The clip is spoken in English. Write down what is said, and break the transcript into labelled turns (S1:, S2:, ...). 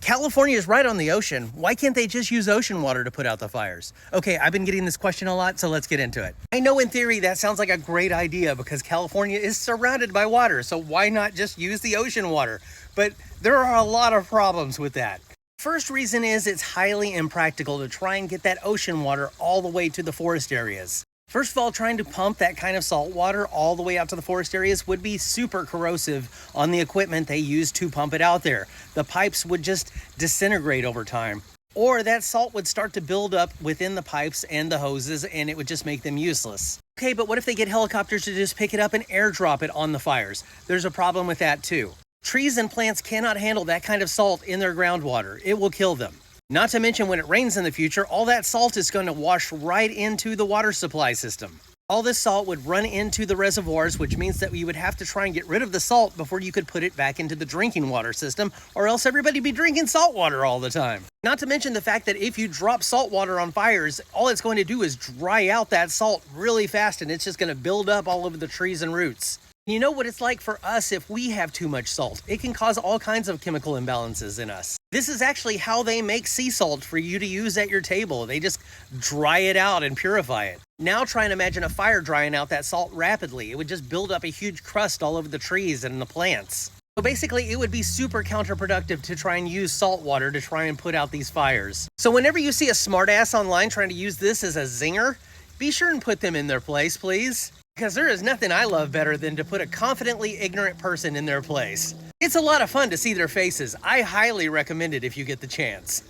S1: California is right on the ocean. Why can't they just use ocean water to put out the fires? Okay, I've been getting this question a lot, so let's get into it. I know in theory that sounds like a great idea because California is surrounded by water, so why not just use the ocean water? But there are a lot of problems with that. First reason is it's highly impractical to try and get that ocean water all the way to the forest areas. First of all, trying to pump that kind of salt water all the way out to the forest areas would be super corrosive on the equipment they use to pump it out there. The pipes would just disintegrate over time. Or that salt would start to build up within the pipes and the hoses, and it would just make them useless. Okay, but what if they get helicopters to just pick it up and airdrop it on the fires? There's a problem with that too. Trees and plants cannot handle that kind of salt in their groundwater. It will kill them. Not to mention when it rains in the future, all that salt is going to wash right into the water supply system. All this salt would run into the reservoirs, which means that you would have to try and get rid of the salt before you could put it back into the drinking water system, or else everybody be drinking salt water all the time. Not to mention the fact that if you drop salt water on fires, all it's going to do is dry out that salt really fast, and it's just going to build up all over the trees and roots. You know what it's like for us if we have too much salt. It can cause all kinds of chemical imbalances in us. This is actually how they make sea salt for you to use at your table. They just dry it out and purify it. Now try and imagine a fire drying out that salt rapidly. It would just build up a huge crust all over the trees and the plants. So basically, it would be super counterproductive to try and use salt water to try and put out these fires. So whenever you see a smartass online trying to use this as a zinger, be sure and put them in their place, please. Because there is nothing I love better than to put a confidently ignorant person in their place. It's a lot of fun to see their faces. I highly recommend it if you get the chance.